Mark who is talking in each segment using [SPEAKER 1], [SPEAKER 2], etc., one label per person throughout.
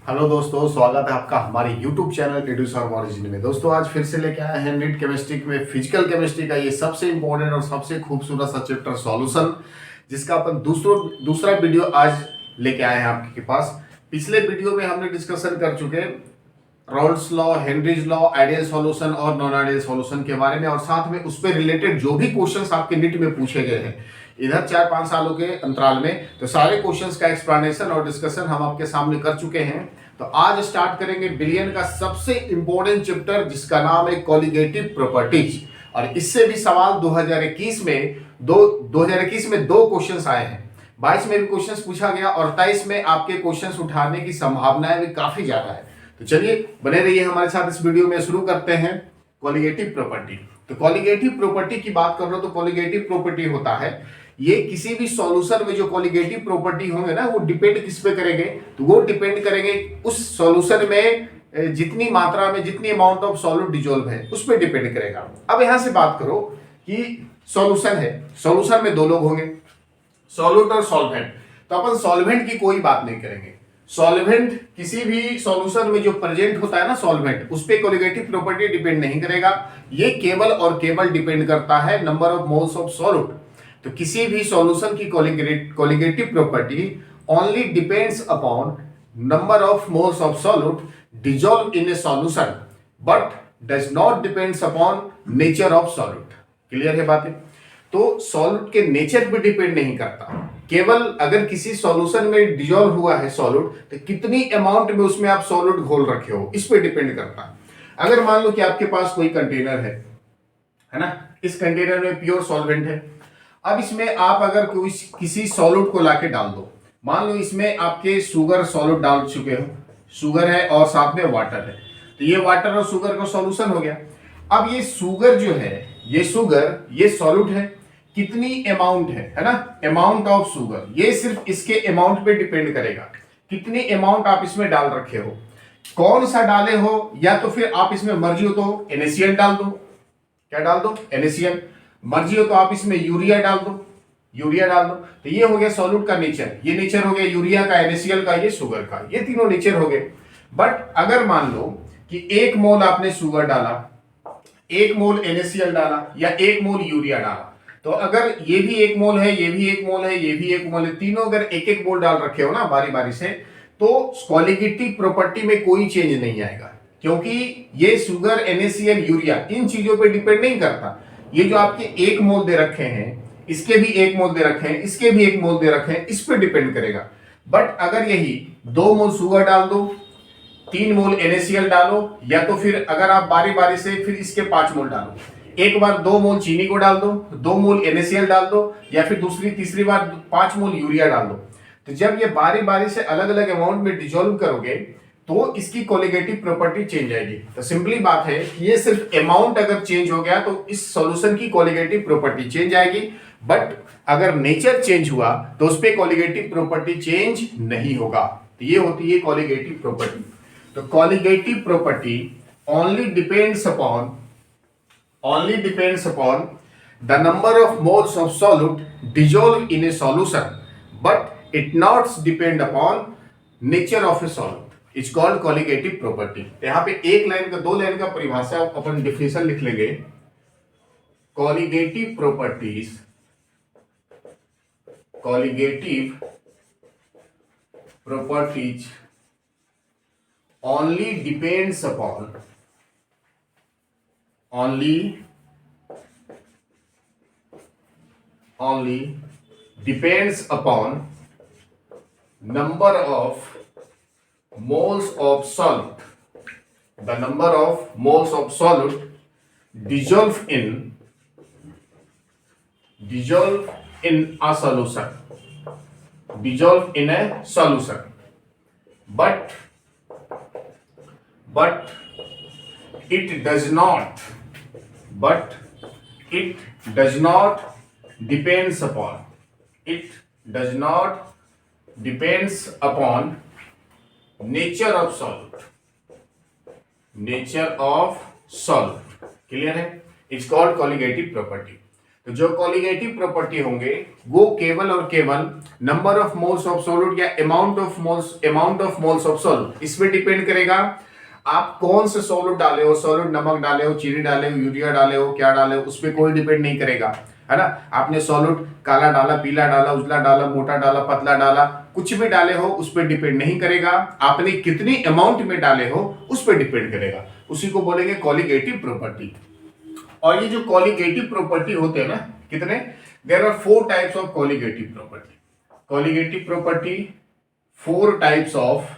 [SPEAKER 1] Hello दोस्तों, स्वागत है आपका हमारे YouTube चैनल एडुसॉर्म ओरिजिन में। दोस्तों आज फिर से लेके आए हैं नीट केमिस्ट्री में फिजिकल केमिस्ट्री का ये सबसे इंपॉर्टेंट और सबसे खूबसूरत सा चैप्टर सॉल्यूशन, जिसका अपन दूसरा वीडियो आज लेके आए हैं आपके पास। पिछले वीडियो में हमने डिस्कशन कर चुके Rawls law, Henry's law, ideal solution और नॉन आइडियल सॉल्यूशन के बारे में, और साथ में उस पर रिलेटेड जो भी क्वेश्चंस आपके नीट में पूछे गए हैं इधर 4-5 सालों के अंतराल में, तो सारे क्वेश्चंस का एक्सप्लेनेशन और डिस्कशन हम आपके सामने कर चुके हैं। तो आज स्टार्ट करेंगे बिलियन का सबसे इंपॉर्टेंट चैप्टर, जिसका नाम है कॉलिगेटिव प्रॉपर्टीज। और इससे भी सवाल 2021 में दो क्वेश्चंस आए हैं। 22 में भी क्वेश्चंस पूछा गया और 23 में आपके क्वेश्चंस उठाने की संभावनाएं भी काफी ज्यादा है। तो चलिए बने रहिए हमारे साथ इस वीडियो में। शुरू करते हैं कॉलिगेटिव प्रॉपर्टी। तो कॉलिगेटिव प्रॉपर्टी की बात कर लो तो कॉलिगेटिव प्रॉपर्टी होता है, ये किसी भी सॉल्यूशन में जो कॉलिगेटिव प्रॉपर्टी होंगे ना, वो डिपेंड किस पे करेंगे, तो वो डिपेंड करेंगे उस सॉल्यूशन में जितनी मात्रा में जितनी अमाउंट ऑफ सॉल्यूट डिजोल्व है उस पे डिपेंड करेगा। अब यहां से बात करो कि सॉल्यूशन है, सॉल्यूशन में दो लोग होंगे, सॉल्यूट और सॉल्वेंट। तो अपन सॉल्वेंट की कोई बात नहीं करेंगे। सॉल्वेंट किसी भी सॉल्यूशन में जो प्रेजेंट होता है ना सॉल्वेंट, उस पे कॉलिगेटिव प्रॉपर्टी डिपेंड नहीं करेगा। ये केवल और केवल डिपेंड करता है number of moles of solute. तो किसी भी सॉल्यूशन की colligative property only depends upon number of moles of solute dissolve in A solution, but does not depends upon nature of solute. Clear है बातें? तो सॉल्यूट के नेचर पे depend नहीं करता, केवल अगर किसी सॉल्यूशन में डिजॉल्व हुआ है सॉल्यूट, तो कितनी अमाउंट में उसमें आप सॉल्यूट घोल रखे हो इस पे डिपेंड करता है। अगर मान लो कि आपके पास कोई कंटेनर है ना, इस कंटेनर में प्योर सॉल्वेंट है। अब इसमें आप अगर किसी सॉल्यूट को लाके डाल दो, मान लो इसमें आपके शुगर सॉल्यूट डाल चुके हो, शुगर है और साथ में वाटर है, तो ये वाटर और शुगर का सॉल्यूशन हो गया। अब ये शुगर जो है, ये शुगर, ये सॉल्यूट है, कितनी अमाउंट है ना, अमाउंट ऑफ शुगर, ये सिर्फ इसके अमाउंट पे डिपेंड करेगा, कितनी अमाउंट आप इसमें डाल रखे हो, कौन सा डाले हो, या तो फिर आप इसमें मर्जी हो तो NaCl डाल दो। क्या डाल दो? NaCl। मर्जी हो तो आप इसमें यूरिया डाल दो, यूरिया डाल दो। तो ये हो गया सॉल्यूट का नेचर, ये नेचर हो गया यूरिया का, NaCl का, ये शुगर का, ये तीनों नेचर हो गए। बट अगर मान लो कि 1 मोल आपने शुगर डाला, 1 मोल NaCl डाला, या 1 मोल यूरिया डाला, तो अगर ये भी 1 मोल है, ये भी 1 मोल है, ये भी 1 मोल है, तीनों अगर 1-1 मोल डाल रखे हो ना बारी बारी से, तो कॉलिगेटिव प्रॉपर्टी में कोई चेंज नहीं आएगा, क्योंकि ये शुगर, NaCl, यूरिया इन चीजों पे डिपेंड नहीं करता। ये जो आपके 1 मोल दे रखे हैं, इसके भी 1 मोल दे रखे हैं, इसके भी 1 मोल दे रखे हैं, इस पे डिपेंड करेगा। बट अगर यही 2 मोल शुगर डाल दो, 3 मोल NaCl डालो, या तो फिर अगर आप बारी बारी से फिर इसके 5 मोल डालो, एक बार 2 मोल चीनी को डाल दो, 2 मोल NaCl डाल दो, या फिर तीसरी बार 5 मोल यूरिया डाल दो। तो जब ये बारी बारी से अलग अलग अमाउंट में डिसॉल्व करोगे तो इसकी कॉलिगेटिव प्रॉपर्टी चेंज आएगी। तो सिंपली बात है कि ये सिर्फ अमाउंट अगर चेंज हो गया तो इस सॉल्यूशन की कॉलिगेटिव प्रॉपर्टी चेंज आएगी, बट अगर नेचर चेंज हुआ तो उस पर कॉलिगेटिव प्रॉपर्टी चेंज नहीं होगा। तो ये होती है कॉलिगेटिव प्रॉपर्टी। तो colligative property only depends upon the number of moles of solute dissolved in a solution, but it not depend upon nature of a solute. It's called colligative property. यहाँ पे दो लाइन का परिभाषा अपन definition लिख लेंगे। colligative properties only depends upon number of moles of solute, the number of moles of solute dissolve in a solution, but it does not depends upon nature of solute। Clear है? It's called colligative property. तो जो colligative property होंगे वो केवल और केवल number of moles of solute या amount of moles of solute इसमें डिपेंड करेगा। आप कौन से सॉल्यूट डाले हो, सॉल्यूट नमक डाले हो, चीनी डाले हो, यूरिया डाले हो, क्या डाले हो, उस पर कोई डिपेंड नहीं करेगा, है ना। आपने सॉल्यूट काला डाला, पीला डाला, उजला डाला, मोटा डाला, पतला डाला, कुछ भी डाले हो उस पर डिपेंड नहीं करेगा। आपने कितनी अमाउंट में डाले हो उस पर डिपेंड करेगा, उसी को बोलेंगे कॉलिगेटिव प्रॉपर्टी। और ये जो कॉलिगेटिव प्रॉपर्टी होते हैं ना, कितने, there are 4 types of colligative property. Colligative property 4 types of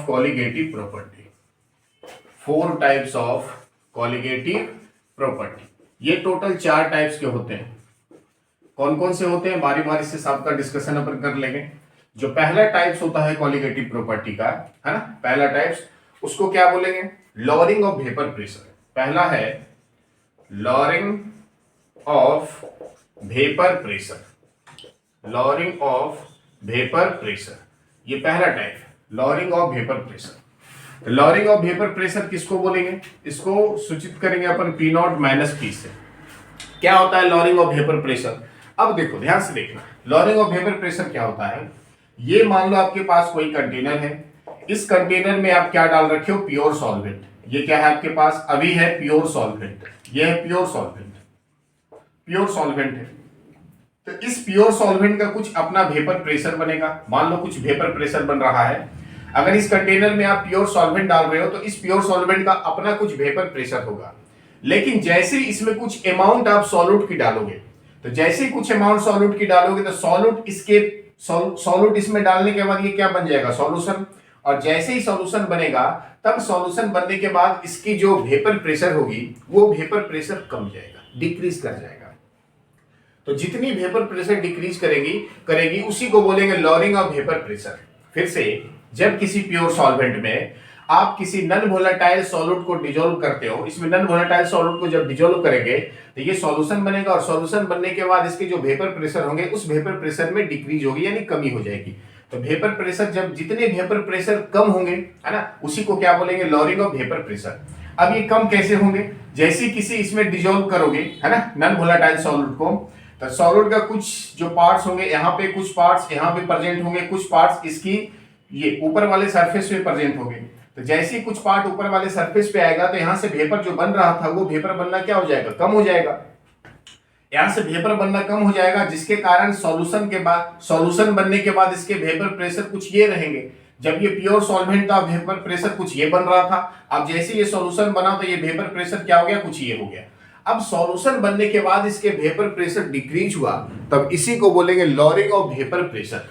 [SPEAKER 1] colligative property, 4 types of colligative property. ये टोटल 4 टाइप्स के होते हैं। कौन कौन से होते हैं बारी बारी से सबका डिस्कशन अपन कर लेंगे। जो पहला टाइप्स होता है कॉलिगेटिव प्रॉपर्टी का, है ना, पहला टाइप्स, उसको क्या बोलेंगे, लॉरिंग ऑफ वेपर प्रेशर। पहला है lowering of vapour pressure, lowering of vapour pressure, ये पहला टाइप है, lowering of vapour pressure. Lowering of vapour pressure किसको बोलेंगे, इसको सूचित करेंगे अपन P0 माइनस P से। क्या होता है लॉरिंग ऑफ वेपर प्रेशर? अब देखो, ध्यान से देखना, लॉरिंग ऑफ वेपर प्रेशर क्या होता है। ये मान लो आपके पास कोई कंटेनर है, इस कंटेनर में आप क्या डाल रखे हो, प्योर सॉल्वेंट। ये क्या है आपके पास, अभी है प्योर सॉल्वेंट, ये है प्योर सॉल्वेंट, प्योर सॉल्वेंट है। तो इस प्योर सॉल्वेंट का कुछ अपना वेपर प्रेशर बनेगा। मान लो कुछ वेपर प्रेशर बन रहा है, अगर इस कंटेनर में आप प्योर सॉल्वेंट डाल रहे हो तो इस प्योर सॉल्वेंट का अपना कुछ वेपर प्रेशर होगा। लेकिन जैसे इसमें कुछ अमाउंट आप सॉल्यूट की डालोगे, तो जैसे ही कुछ अमाउंट सॉल्यूट की डालोगे तो सॉल्यूट इसमें डालने के बाद ये क्या बन जाएगा, सॉल्यूशन। और जैसे ही सॉल्यूशन बनेगा, तब सॉल्यूशन बनने के बाद इसकी जो वेपर प्रेशर होगी वो वेपर प्रेशर कम जाएगा, डिक्रीज कर जाएगा। तो जितनी वेपर प्रेशर डिक्रीज करेगी उसी को बोलेंगे लॉरिंग ऑफ वेपर प्रेशर। फिर से, जब किसी प्योर सॉल्वेंट में आप किसी नॉन वोलेटाइल सॉल्यूट को डिसॉल्व करते हो, इसमें नॉन वोलेटाइल सॉल्यूट को जब डिसॉल्व करेंगे तो ये सॉल्यूशन बनेगा, और सॉल्यूशन बनने के बाद इसके जो वेपर प्रेशर होंगे उस वेपर प्रेशर में डिक्रीज होगी, यानी कमी हो जाएगी। तो वेपर प्रेशर, जब जितने वेपर प्रेशर कम होंगे, है ना, उसी को क्या बोलेंगे, लॉरिंग ऑफ वेपर प्रेशर। अब ये कम कैसे होंगे, जैसे किसी इसमें डिसॉल्व करोगे, है ना, नॉन वोलेटाइल सॉल्यूट को, तो सॉल्यूट का कुछ जो पार्ट्स होंगे, यहाँ पे कुछ पार्ट्स यहाँ पे प्रेजेंट होंगे, कुछ पार्ट्स इसकी ये ऊपर वाले सरफेस पे प्रेजेंट होंगे। तो जैसे ही कुछ पार्ट ऊपर वाले सरफेस पे आएगा तो यहाँ से वेपर जो बन रहा था वो वेपर बनना क्या हो जाएगा, कम हो जाएगा। यहाँ से वेपर बनना कम हो जाएगा, जिसके कारण सॉल्यूशन बनने के बाद इसके वेपर प्रेशर कुछ ये रहेंगे। जब ये प्योर सॉल्वेंट था, वेपर प्रेशर कुछ ये बन रहा था। अब जैसे ये सॉल्यूशन बना तो ये वेपर प्रेशर क्या हो गया, कुछ ये हो गया। अब सॉल्यूशन बनने के बाद इसके वेपर प्रेशर डिक्रीज हुआ, तब इसी को बोलेंगे lowering of vapour pressure,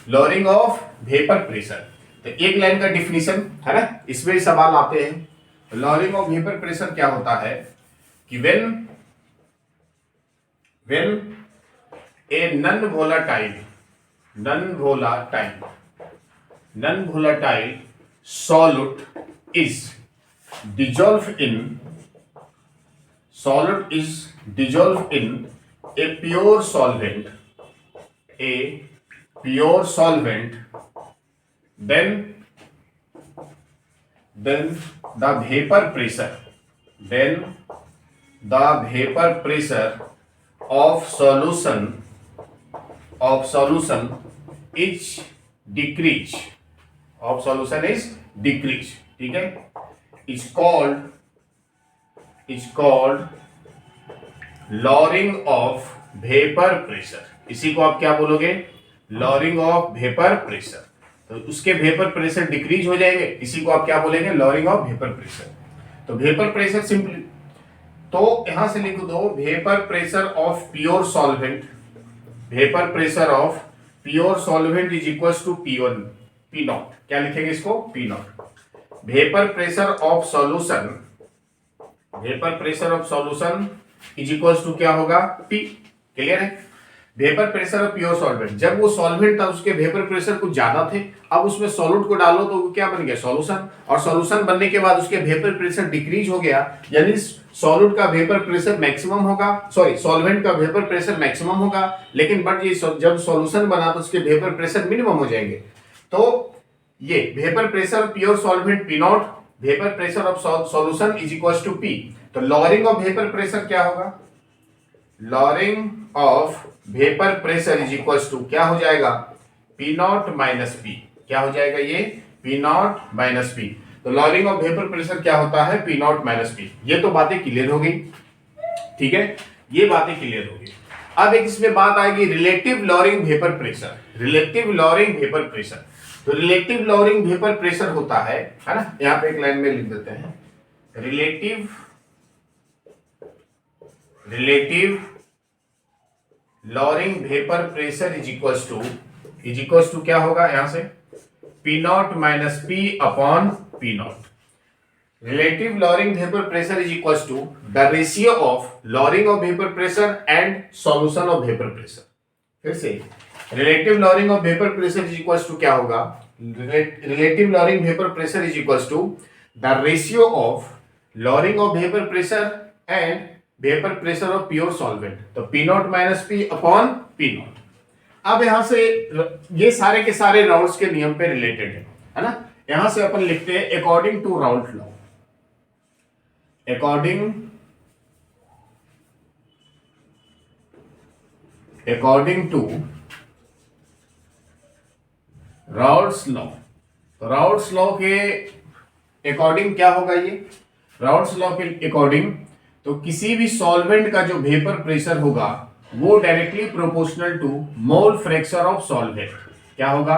[SPEAKER 1] lowering of vapour pressure. तो एक लाइन का डिफिनीशन है ना, इसमें सवाल आते हैं। लॉरिंग ऑफ वेपर प्रेशर क्या होता है कि when a non volatile solute is dissolved in a pure solvent, then the vapor pressure of solution is decrease, ठीक है, is called lowering of vapour pressure. इसी को आप क्या बोलोगे, लॉरिंग ऑफ वेपर प्रेशर। तो उसके वेपर प्रेशर डिक्रीज हो जाएंगे, इसी को आप क्या बोलेंगे, लॉरिंग ऑफ वेपर प्रेशर। तो वेपर प्रेशर सिंपली, तो यहां से लिख दो, vapour pressure of pure solvent, vapour pressure of pure solvent is equal to P0। क्या लिखेंगे इसको, P0। Vapour pressure of solution is equal to क्या होगा, P। क्लियर है। Vapour pressure of pure solvent, जब वो सॉल्वेंट था उसके वेपर प्रेशर कुछ ज्यादा थे, अब उसमें सॉल्यूट को डालो तो वो क्या बन गया, सॉल्यूशन। और सॉल्यूशन बनने के बाद उसके वेपर प्रेशर डिक्रीज हो गया, यानी सॉल्यूट का वेपर प्रेशर मैक्सिमम होगा, सॉरी सॉल्वेंट का वेपर प्रेशर मैक्सिमम होगा, लेकिन बट ये जब सॉल्यूशन बना तो उसके वेपर प्रेशर मिनिमम हो जाएंगे। तो ये vapour pressure pure solvent P0, vapour pressure of solution is equal to P। तो लॉरिंग ऑफ वेपर प्रेशर क्या होगा, lowering of vapour pressure is equal to क्या हो जाएगा, पी नॉट माइनस पी। क्या हो जाएगा ये, पी नॉट माइनस पी। तो लॉरिंग ऑफ वेपर प्रेशर क्या होता है, पी नॉट माइनस पी। ये तो बातें क्लियर हो गई, ठीक है, ये बातें क्लियर हो गई। अब एक इसमें बात आएगी relative lowering vapour pressure. Relative lowering vapour pressure, तो रिलेटिव लॉरिंग वेपर प्रेशर होता है ना, यहां पे एक लाइन में लिख देते हैं, relative lowering vapour pressure is equal to क्या होगा, यहां से P naught minus P upon P naught. Relative lowering vapor pressure is equals to the ratio of lowering of vapor pressure and solution of vapor pressure। फिर से relative lowering of vapor pressure is equals to क्या होगा, relative lowering vapor pressure is equals to the ratio of lowering of vapor pressure and vapor pressure of pure solvent। तो P not minus P upon P not. अब यहां से ये सारे के सारे राउल्ट्स के नियम पे रिलेटेड है ना। यहां से अपन लिखते हैं according to Raoult law, according to Raoult's law. तो राउल्ट्स लॉ के अकॉर्डिंग क्या होगा, ये राउल्ट्स लॉ के अकॉर्डिंग तो किसी भी सॉल्वेंट का जो वेपर प्रेशर होगा वो directly proportional to mole fraction of solvent. क्या होगा,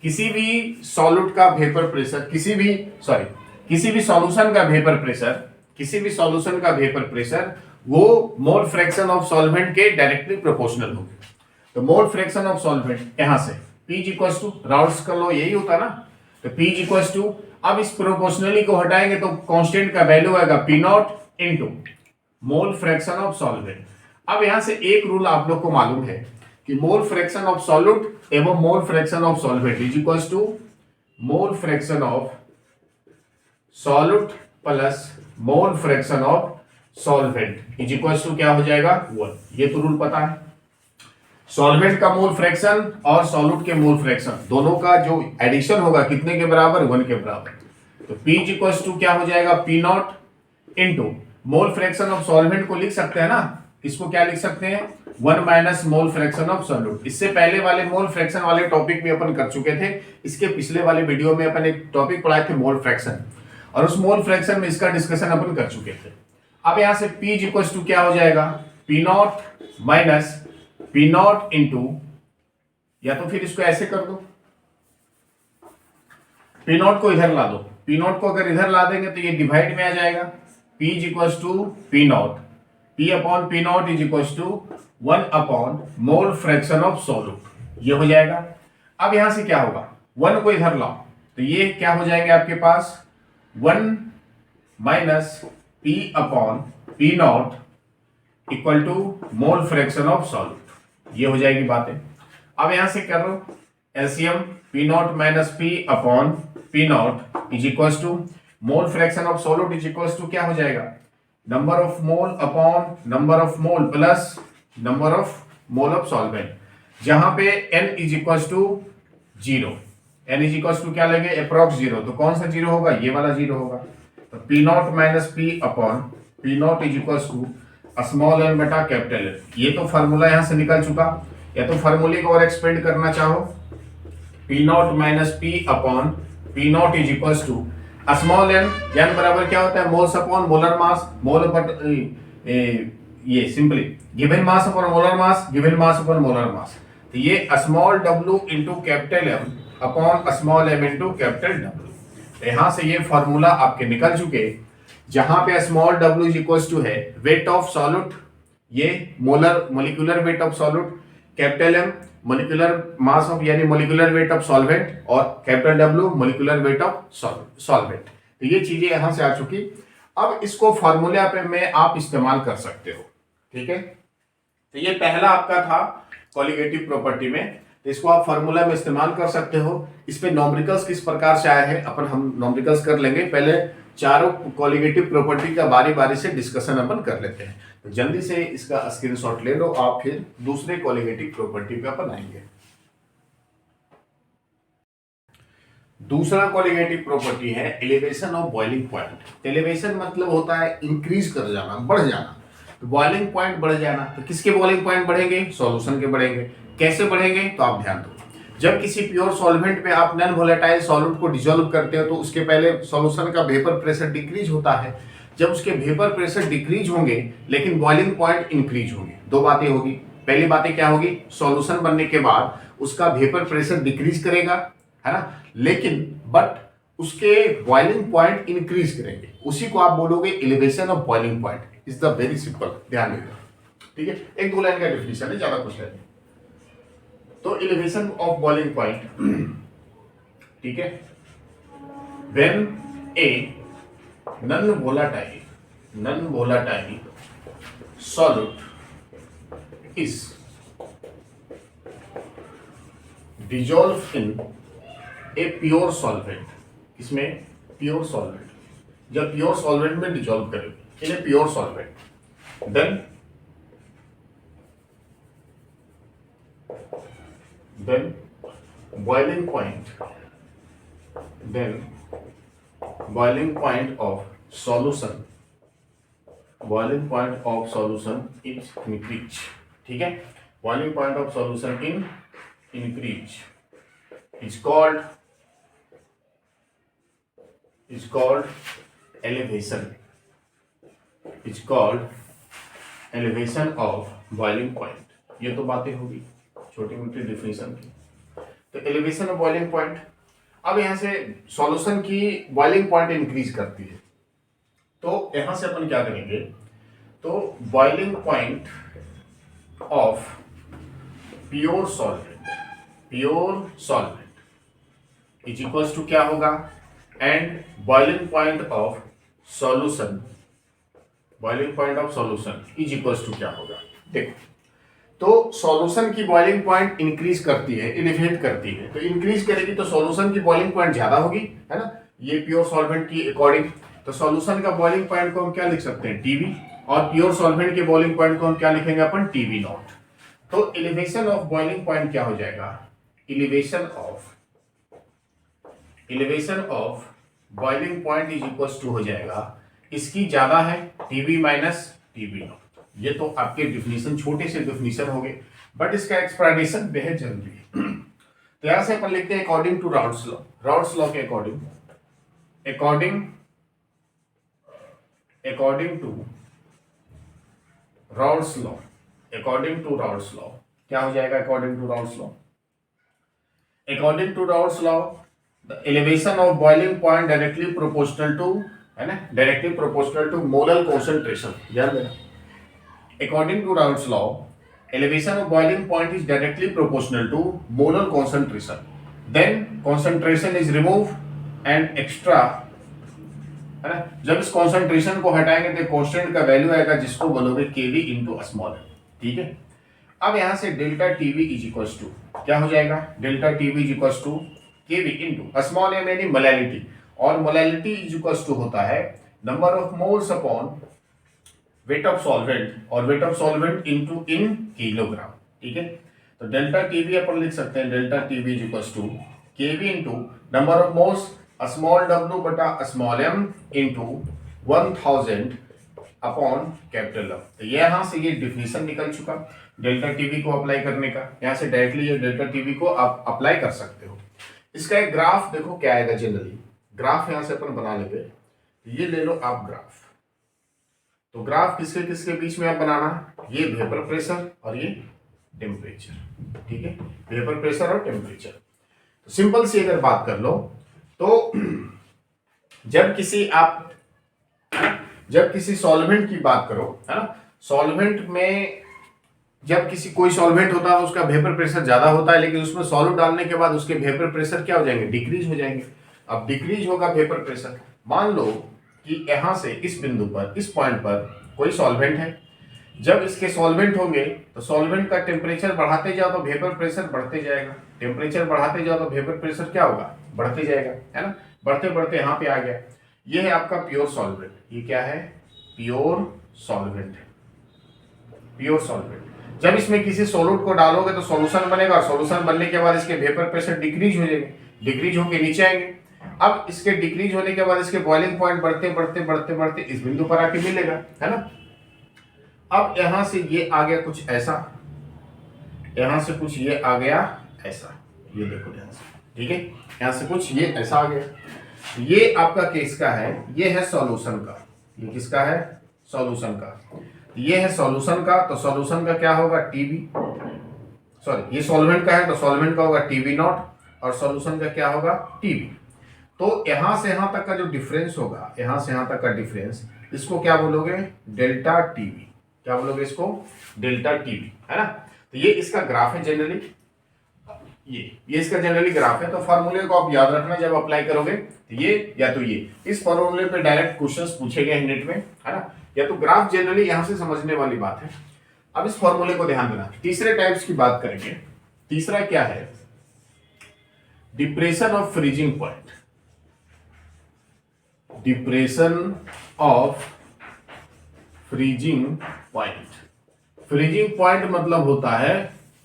[SPEAKER 1] किसी भी सॉल्यूट का वेपर प्रेशर, किसी भी सॉल्यूशन का वेपर प्रेशर, किसी भी सॉल्यूशन का वेपर प्रेशर वो मोल फ्रैक्शन ऑफ सॉल्वेंट के डायरेक्टली प्रोपोर्शनल होगी। तो मोल फ्रैक्शन ऑफ सॉल्वेंट यहां से P इक्वल्स टू, राउल्ट्स का लॉ यही होता ना, तो P इक्वल्स टू, अब इस प्रोपोर्शनली को हटाएंगे तो कांस्टेंट का वैल्यू आएगा P not into mole fraction of solvent. अब यहां से एक रूल आप लोग को मालूम है कि मोल फ्रैक्शन ऑफ सॉल्यूट एवं mole fraction of solvent is equals to mole fraction of solute plus mole fraction of solvent is equals to क्या हो जाएगा, 1। ये तो रूल पता है। सॉल्वेंट का मोल फ्रैक्शन और सॉल्यूट के मोल फ्रैक्शन दोनों का जो एडिशन होगा कितने के बराबर, 1 के बराबर। तो P इज इक्वल्स टू क्या हो जाएगा, P not into mole fraction of solvent को लिख सकते हैं ना, इसको क्या लिख सकते हैं, 1 minus mole fraction of solute. इससे पहले वाले मोल फ्रैक्शन वाले टॉपिक में अपन कर चुके थे, इसके पिछले वाले वीडियो में अपन एक टॉपिक पढ़ाए थे मोल फ्रैक्शन, और उस मोल फ्रैक्शन में इसका डिस्कशन अपन कर चुके थे। अब यहां से P इक्वल्स टू क्या हो जाएगा, P not minus P not into, या तो फिर इसको ऐसे कर दो, P नॉट को इधर ला दो, P नॉट को अगर इधर ला देंगे तो ये डिवाइड में आ जाएगा, P equals to P naught, P upon P not is equals to 1 upon mole fraction of solute, ये हो जाएगा। अब यहां से क्या होगा, 1 को इधर लाओ तो ये क्या हो जाएंगे आपके पास, 1 minus P upon P not equal to mole fraction of solute, ये हो जाएगी बातें। अब यहां से कर लो LCM, P not minus P upon P not is equals to mole fraction of solute is equals to क्या हो जाएगा, number of mole upon number of mole plus number of mole of solvent, जहां पे n is equals to 0, n is equals to क्या लेंगे, approx 0, तो कौन सा 0 होगा, ये वाला 0 होगा। तो P not minus P upon P not is equals to small n बटा कैपिटल N। ये तो फार्मूला यहां से निकल चुका, या तो फार्मूले को और एक्सपेंड करना चाहो, P not minus P upon P not is equals to small n, n बराबर क्या होता है, moles upon molar mass, mole but ये simply given mass upon molar mass, given mass upon molar mass. तो ये small w into capital M upon small m into capital W। तो यहां से ये फार्मूला आपके निकल चुके, जहां पे small w is equals to है वेट ऑफ सॉल्यूट, ये molar molecular weight of solute, capital M molecular mass of यानी मोलिकुलर वेट ऑफ सॉल्वेंट, और capital W molecular weight of solvent. तो ये चीजें यहां से आ चुकी। अब इसको फार्मूला पे में आप इस्तेमाल कर सकते हो, ठीक है। तो ये पहला आपका था कॉलिगेटिव प्रॉपर्टी में, तो इसको आप फार्मूला में इस्तेमाल कर सकते हो। इस पे नॉमरिकल्स किस प्रकार से आए हैं अपन हम नॉमरिकल्स कर लेंगे, पहले चारों कॉलिगेटिव प्रॉपर्टी का बारी बारी से डिस्कशन अपन कर लेते हैं। तो जल्दी से इसका स्क्रीनशॉट ले लो आप, फिर दूसरे कॉलिगेटिव प्रॉपर्टी पे अपन आएंगे। दूसरा कोलिगेटिव प्रॉपर्टी है elevation of boiling point. Elevation मतलब होता है इंक्रीज कर जाना, बढ़ जाना। तो बॉइलिंग पॉइंट बढ़ जाना, तो किसके बॉइलिंग पॉइंट बढ़ेंगे? सॉल्यूशन के बढ़ेंगे। कैसे बढ़ेंगे? तो आप ध्यान दो, जब किसी प्योर सॉल्वेंट में आप नॉन वोलेटाइल सॉल्यूट को डिसॉल्व करते हो तो उसके पहले सॉल्यूशन का वेपर प्रेशर डिक्रीज होता है। जब उसके वेपर प्रेशर डिक्रीज होंगे लेकिन बॉइलिंग पॉइंट इंक्रीज होंगे, दो बातें होगी। पहली बातें क्या होगी? सॉल्यूशन बनने के बाद उसका वेपर प्रेशर डिक्रीज करेगा, है ना, लेकिन बट उसके बॉइलिंग पॉइंट इंक्रीज करेंगे। उसी को आप बोलोगे elevation of boiling point. Is the very simple, ध्यान देना, ठीक है। एक दो लाइन का डेफिनेशन है, ज्यादा कुछ है नहीं। तो एलिवेशन ऑफ बॉइलिंग पॉइंट, ठीक है, when a non volatile solute is dissolve in a pure solvent. इसमें प्योर सॉल्वेंट, जब प्योर सॉल्वेंट में डिसॉल्व करेंगे in a pure solvent, then boiling point of solution is increase, ठीक है। boiling point of solution in increase is called elevation, of boiling point। ये तो बातें होगी छोटी मोटी डिफिनेशन की। तो एलिवेशन ऑफ बॉइलिंग पॉइंट, अब यहां से सॉल्यूशन की बॉइलिंग पॉइंट इंक्रीज करती है, तो यहां से अपन क्या करेंगे? तो boiling point of pure solvent is equals to क्या होगा? And boiling point of solution is equals to क्या होगा? देखो, तो सॉल्यूशन की बॉइलिंग पॉइंट इंक्रीज करती है, एलिवेट करती है, तो इंक्रीज करेगी तो सॉल्यूशन की बॉइलिंग पॉइंट ज्यादा होगी, है ना, ये प्योर सॉल्वेंट की अकॉर्डिंग। तो सॉल्यूशन का बॉइलिंग पॉइंट को हम क्या लिख सकते हैं? टीवी। और प्योर सॉल्वेंट के बॉइलिंग पॉइंट को हम क्या लिखेंगे अपन? TV not. तो एलिवेशन ऑफ बॉइलिंग पॉइंट क्या हो जाएगा? Elevation of boiling point is equal to हो जाएगा, इसकी ज्यादा है टीवी माइनस टीवी नॉट। ये तो आपके डिफिनीशन, छोटे से डिफिनीशन हो गए, बट इसका एक्सप्लेनेशन बेहद जरूरी है। तो यहां से अपन लिखते हैं अकॉर्डिंग टू राउट्स लॉ के अकॉर्डिंग राउट्स लॉ क्या हो जाएगा? According to Raoult's law the elevation of boiling point directly proportional to, है ना, directly proportional to molar concentration. ध्यान देना, according to Raoult's law, elevation of boiling point is directly proportional to molar concentration. Then concentration is removed and extra, है ना, जब इस concentration को हटाएंगे तो constant का वैल्यू आएगा जिसको बोलोगे kV into स्मॉल m, ठीक है। अब यहां से delta TV is equal to क्या हो जाएगा? Delta TV is equal to kV into small m यानी मोलैलिटी, और मोलैलिटी इज इक्वल टू होता है number of moles upon weight of solvent, और weight of solvent into in kilogram, ठीक है। तो डेल्टा टीवी अपन लिख सकते हैं, delta TV is equal to KV into number of moles small w बटा small m into 1000 upon capital M। तो यहां से ये डिफिनीशन निकल चुका डेल्टा टीवी को अप्लाई करने का। यहां से डायरेक्टली ये डेल्टा टीवी को आप अप्लाई कर सकते हो। इसका एक ग्राफ देखो क्या आएगा। जनरली ग्राफ यहां से अपन बना लेंगे, ये ले लो आप ग्राफ। तो ग्राफ किसके किसके बीच में आप बनाना? ये वेपर प्रेशर और ये टेम्परेचर, ठीक है, वेपर प्रेशर और टेम्परेचर। तो सिंपल सी अगर बात कर लो तो जब किसी सॉल्वेंट की बात करो, है ना, सॉल्वेंट में जब कोई सॉल्वेंट होता है उसका वेपर प्रेशर ज्यादा होता है, लेकिन उसमें सॉल्यूट डालने के बाद उसके वेपर प्रेशर क्या हो जाएंगे? डिक्रीज हो जाएंगे। अब डिक्रीज होगा वेपर प्रेशर। मान लो कि यहां से इस बिंदु पर, इस पॉइंट पर कोई सॉल्वेंट है, जब इसके सॉल्वेंट होंगे तो सॉल्वेंट का टेम्परेचर बढ़ाते जाओ तो वेपर प्रेशर बढ़ते जाएगा, टेम्परेचर बढ़ाते जाओ तो वेपर प्रेशर क्या होगा? बढ़ते जाएगा, है ना। बढ़ते बढ़ते यहाँ पे आ गया, ये है आपका प्योर सॉल्वेंट। ये क्या है? प्योर सॉल्वेंट है, प्योर सॉल्वेंट। जब इसमें किसी सॉल्यूट को डालोगे तो सॉल्यूशन बनेगा, और सॉल्यूशन बनने के बाद इसके वेपर प्रेशर डिक्रीज हो जाएंगे। डिक्रीज होके नीचे आएंगे। अब इसके डिक्रीज होने के बाद इसके बॉइलिंग पॉइंट बढ़ते बढ़ते बढ़ते बढ़ते इस बिंदु पर आके मिलेगा, है ना। अब यहां से ये आ गया कुछ ऐसा, यहां से कुछ ये आ गया ऐसा, ये देखो ध्यान से, ठीक है, यहां से कुछ ये ऐसा आ गया। ये आपका केस का है, ये है सॉल्यूशन का, ये किसका है, सॉल्यूशन का, ये है सॉल्यूशन का। तो सॉल्यूशन का क्या होगा, टीबी, सॉरी ये सॉल्वेंट का है तो सॉल्वेंट का होगा टीबी नॉट और सॉल्यूशन का क्या होगा, टीबी। तो यहां से यहां तक का जो डिफरेंस होगा, यहां से यहां तक का डिफरेंस, इसको क्या बोलोगे, डेल्टा टीबी, क्या बोलोगे इसको, डेल्टा टीबी, है ना। तो ये इसका ग्राफ है जनरली, ये इसका जनरली ग्राफ है। तो फॉर्मूले को आप याद रखना जब अप्लाई करोगे, तो ये या तो ये, इस फॉर्मूले पे डायरेक्ट क्वेश्चंस पूछे गए हैं नेट में, है ना, या तो ग्राफ जनरली यहां से समझने वाली बात है। अब इस फॉर्मूले को ध्यान देना। तीसरे टाइप्स की बात करेंगे। तीसरा क्या है, depression of freezing point, depression of freezing point. Freezing point मतलब होता है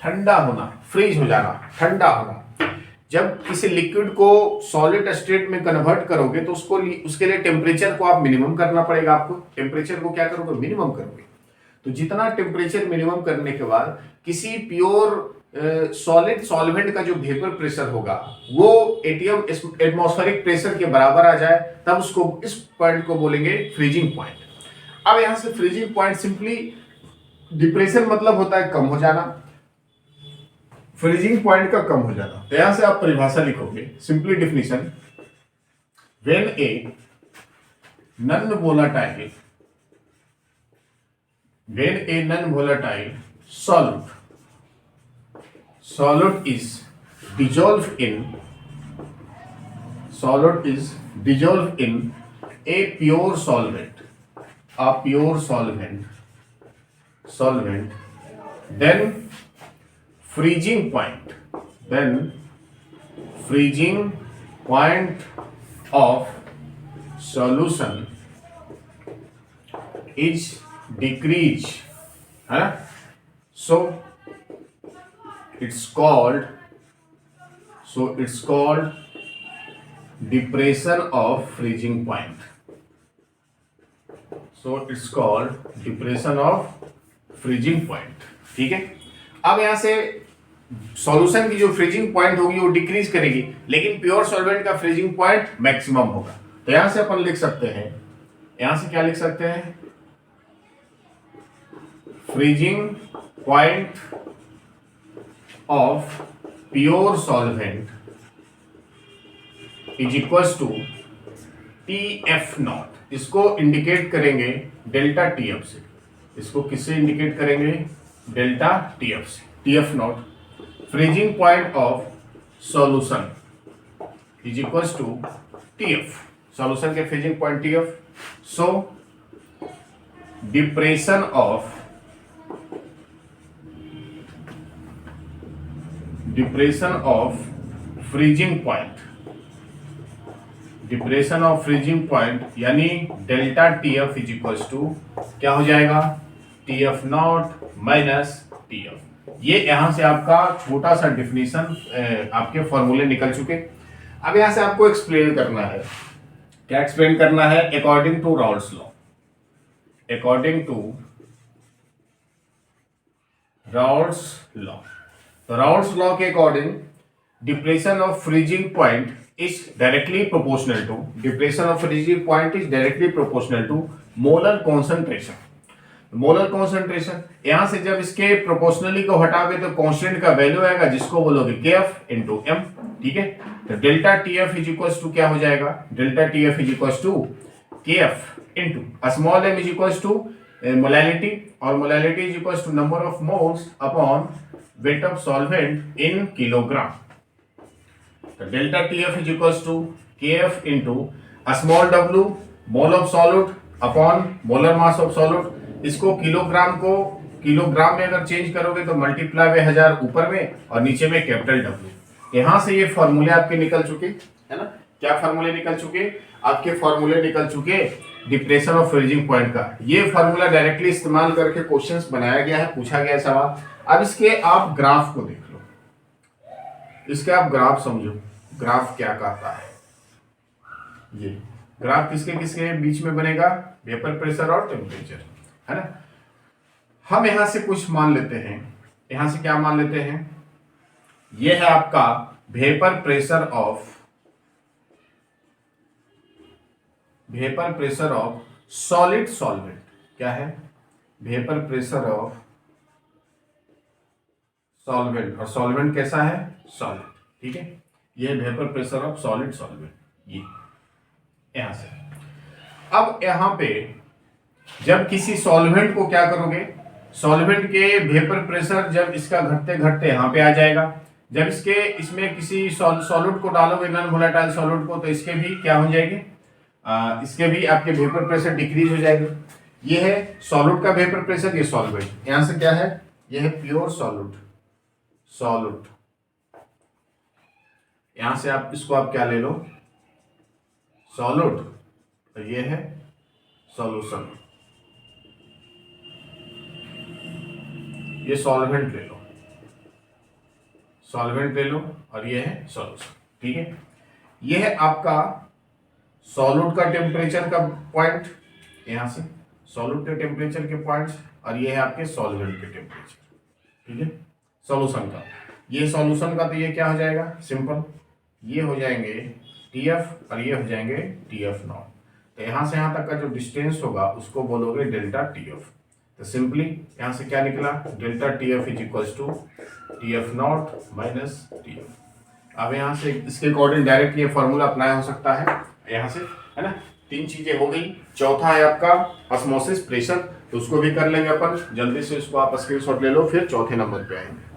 [SPEAKER 1] ठंडा होना, फ्रीज हो जाना, ठंडा होना। जब किसी लिक्विड को सॉलिड स्टेट में कन्वर्ट करोगे तो उसके लिए टेम्परेचर को आप मिनिमम करना पड़ेगा। आपको टेम्परेचर को क्या करोगे, मिनिमम करोगे। तो जितना टेम्परेचर मिनिमम करने के बाद किसी प्योर सॉलिड सॉल्वेंट का जो वेपर प्रेशर होगा वो एटमॉस्फेरिक प्रेशर के बराबर आ जाए, तब उसको, इस पॉइंट को बोलेंगे फ्रीजिंग पॉइंट। अब यहां से फ्रीजिंग पॉइंट सिंपली, डिप्रेशन मतलब होता है कम हो जाना, फ्रीजिंग पॉइंट का कम हो जाना। तो यहां से आप परिभाषा लिखोगे, simply definition, when a non volatile, when a non volatile solute is dissolved in a pure solvent, then freezing point of solution is decreased, है, so it's called depression of freezing point. So it's called depression of freezing point, ठीक है। अब यहां से solution की जो freezing point होगी वो डिक्रीज करेगी, लेकिन प्योर सॉल्वेंट का फ्रीजिंग पॉइंट मैक्सिमम होगा। तो यहां से अपन लिख सकते हैं, यहां से क्या लिख सकते हैं, freezing point of pure solvent is equal to TF not. इसको इंडिकेट करेंगे डेल्टा TF से, इसको किससे इंडिकेट करेंगे, डेल्टा TF से, TF not. Freezing point of solution is equal to TF, solution के freezing point TF। So depression of freezing point यानी delta TF is equal to क्या हो जाएगा, TF नॉट माइनस TF। ये यहां से आपका छोटा सा डिफिनीशन आपके फॉर्मूले निकल चुके। अब यहां से आपको एक्सप्लेन करना है, क्या एक्सप्लेन करना है, अकॉर्डिंग टू राउल्ट्स लॉ, तो राउल्ट्स लॉ के according depression of freezing point is directly proportional to molar concentration। Molar concentration, यहां से जब इसके प्रोपोर्शनली को हटाओगे तो कांस्टेंट का वैल्यू आएगा जिसको बोलोगे KF इंटू M, ठीक है। तो delta TF is equal to क्या हो जाएगा, delta TF is equal to KF into small m is equal to molality, और molality is equal to number of moles upon weight of solvent in kilogram. तो delta TF is equal to KF into small w mole of solute upon molar mass of solute. इसको kilogram को kilogram में अगर change करोगे तो multiply by 1000 ऊपर में और नीचे में कैपिटल W। यहां से ये फॉर्मूले आपके निकल चुके, है ना। क्या फॉर्मूले निकल चुके, आपके फॉर्मूले निकल चुके डिप्रेशन ऑफ फ्रीजिंग पॉइंट का। ये फॉर्मूला डायरेक्टली इस्तेमाल करके क्वेश्चंस बनाया गया है, पूछा गया सवाल। अब इसके आप ग्राफ को देख लो, इसके आप ग्राफ समझो, ग्राफ क्या कहता है। ये ग्राफ किसके किसके बीच में बनेगा, वेपर प्रेशर और टेम्परेचर, है ना। हम यहां से कुछ मान लेते हैं, यहां से क्या मान लेते हैं, ये है आपका vapour pressure of solid solvent. क्या है, वेपर प्रेशर ऑफ सॉल्वेंट, और सॉल्वेंट कैसा है, सॉलिड, ठीक है। ये vapour pressure of solid solvent, ये यहां से। अब यहां पे जब किसी सॉल्वेंट को क्या करोगे, सॉल्वेंट के वेपर प्रेशर जब इसका घटते घटते यहां पे आ जाएगा, जब इसमें किसी सॉलिड को डालोगे, नॉन वोलेटाइल सॉलिड को, तो इसके भी क्या हो जाएंगे, इसके भी आपके वेपर प्रेशर डिक्रीज हो जाएगा। ये है सॉलिड का वेपर प्रेशर, ये सॉल्वेंट। यहां से क्या है, ये है प्योर सॉलिड। यहां से आप इसको आप क्या ले लो, सॉलिड, और ये है सॉल्यूशन, ये सॉल्वेंट ले लो, और ये है सॉल्यूशन, ठीक है। ये है आपका सॉलिड का टेम्परेचर का पॉइंट, यहां से सॉलिड के टेम्परेचर के पॉइंट्स, और ये है आपके सॉल्वेंट के टेम्परेचर, ठीक है, सॉल्यूशन का। ये सॉल्यूशन का तो ये क्या हो जाएगा, सिंपल, ये हो जाएंगे TF और ये हो जाएंगे TF नॉट। तो यहां से यहां तक का जो डिस्टेंस होगा उसको बोलोगे डेल्टा TF। तो सिंपली यहां से क्या निकला, delta TF is equal to TF naught minus TF। अब यहां से इसके अकॉर्डिंग डायरेक्ट ये फॉर्मूला अप्लाई हो सकता है यहां से, है ना। 3 चीजें हो गई। चौथा है आपका ऑस्मोसिस प्रेशर, तो उसको भी कर लेंगे अपन, जल्दी से इसको आप स्क्रीनशॉट ले लो, फिर चौथे नंबर पे आएंगे।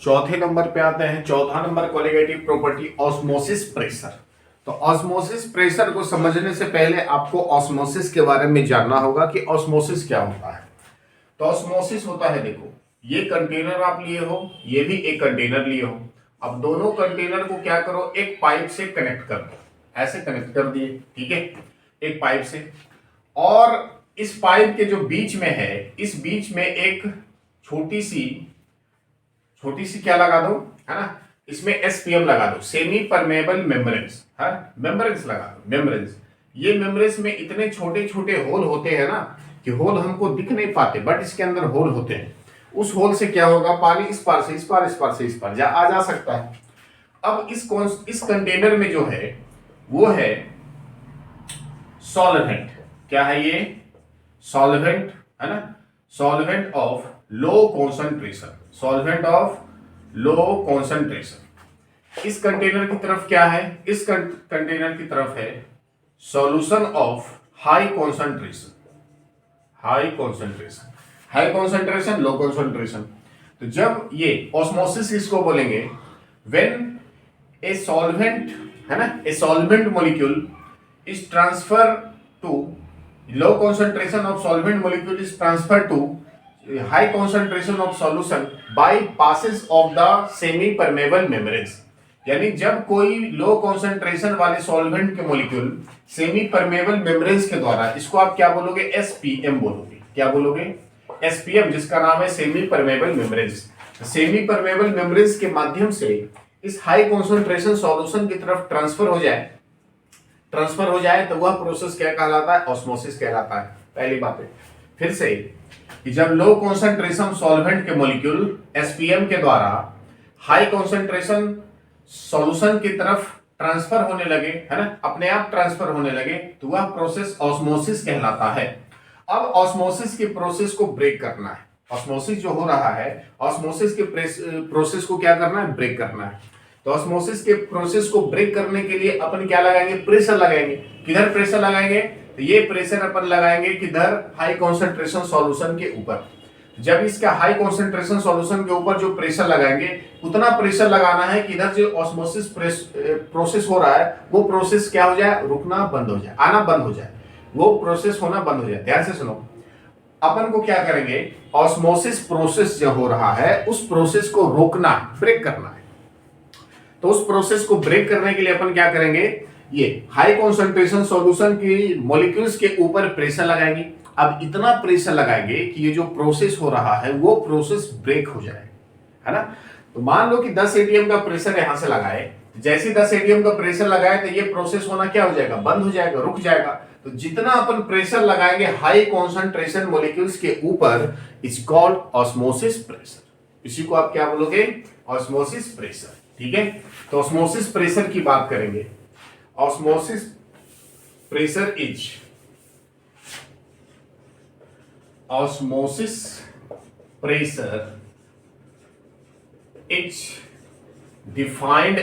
[SPEAKER 1] चौथे नंबर पे आते हैं, चौथा number colligative property osmosis pressure. तो ऑस्मोसिस प्रेशर को समझने से पहले आपको ऑस्मोसिस के बारे में जानना होगा कि ऑस्मोसिस क्या होता है। तो ऑस्मोसिस होता है, देखो ये कंटेनर आप लिए हो, ये भी एक कंटेनर लिए हो। अब दोनों कंटेनर को क्या करो, एक पाइप से कनेक्ट कर दो, ऐसे कनेक्ट कर दिए, ठीक है, एक पाइप से। और इस पाइप के जो बीच में है, इस बीच में एक छोटी सी क्या लगा दो, है ना, इसमें SPM लगा दो, सेमी परमेबल मेम्ब्रेन्स, है, मेम्ब्रेन्स लगा दो, मेम्ब्रेन्स। ये मेम्ब्रेन्स में इतने छोटे छोटे होल होते हैं ना कि होल हमको दिख नहीं पाते, बट इसके अंदर होल होते हैं। उस होल से क्या होगा, पानी इस पार से इस पार, इस पार से इस पार आ जा सकता है। अब इस कंटेनर में जो है वो है सॉल्वेंट। क्या है ये, सॉल्वेंट, है ना, solvent of low concentration, solvent of low concentration. इस कंटेनर की तरफ क्या है, इस कंटेनर की तरफ है solution of high concentration, high concentration low concentration. तो जब ये ऑस्मोसिस इसको बोलेंगे, व्हेन ए सॉल्वेंट, है ना, a solvent molecule is transfer to low concentration of solvent molecule is transferred to high concentration of solution by passes of the semi permeable membranes। यानी जब कोई लो कॉन्सेंट्रेशन वाले solvent के molecule semi permeable membranes के द्वारा, इसको आप क्या बोलोगे, SPM बोलोगे। क्या बोलोगे, SPM, जिसका नाम है semi permeable membranes. Semi permeable membranes के माध्यम से इस हाई कॉन्सेंट्रेशन सॉल्यूशन की तरफ ट्रांसफर हो जाए तो वह प्रोसेस क्या कहलाता है, ऑस्मोसिस कहलाता है। पहली बात है फिर से कि जब लो कॉन्सेंट्रेशन सॉल्वेंट के मॉलिक्यूल SPM के द्वारा हाई कॉन्सेंट्रेशन सॉल्यूशन की तरफ ट्रांसफर होने लगे, है ना, अपने आप ट्रांसफर होने लगे, तो वह प्रोसेस ऑस्मोसिस कहलाता है। अब ऑस्मोसिस की प्रोसेस को ब्रेक करना है। ऑस्मोसिस जो हो रहा है, ऑस्मोसिस के प्रोसेस को क्या करना है, ब्रेक करना है। तो ऑस्मोसिस के प्रोसेस को ब्रेक करने के लिए अपन क्या लगाएंगे, प्रेशर लगाएंगे। किधर प्रेशर लगाएंगे, तो ये प्रेशर अपन लगाएंगे किधर, हाई कॉन्सेंट्रेशन सॉल्यूशन के ऊपर। जब इसका हाई कॉन्सेंट्रेशन सॉल्यूशन के ऊपर जो प्रेशर लगाएंगे, उतना प्रेशर लगाना है कि इधर जो ऑस्मोसिस प्रोसेस हो रहा है वो प्रोसेस क्या हो जाए, रुकना बंद हो जाए, आना बंद हो जाए, वो प्रोसेस होना बंद हो जाए। ध्यान से सुनो, अपन को क्या करेंगे, ऑस्मोसिस प्रोसेस जो हो रहा है उस प्रोसेस को रोकना, ब्रेक करना है। तो उस प्रोसेस को ब्रेक करने के लिए अपन क्या करेंगे, ये हाई कॉन्सेंट्रेशन सॉल्यूशन की मॉलिक्यूल्स के ऊपर प्रेशर लगाएंगे। अब इतना प्रेशर लगाएंगे कि ये जो प्रोसेस हो रहा है वो प्रोसेस ब्रेक हो जाए, है ना। तो मान लो कि 10 एटीएम का प्रेशर यहां से लगाए, जैसे 10 एटीएम का प्रेशर लगाए तो ये प्रोसेस होना क्या हो जाएगा, बंद हो जाएगा, रुक जाएगा। तो जितना अपन प्रेशर लगाएंगे हाई कॉन्सेंट्रेशन मॉलिक्यूल्स के ऊपर, इज कॉल्ड ऑस्मोसिस प्रेशर। इसी को आप क्या बोलोगे, ऑस्मोसिस प्रेशर। ठीक है, तो ऑस्मोसिस प्रेशर की बात करेंगे। Osmosis pressure is osmosis pressure is defined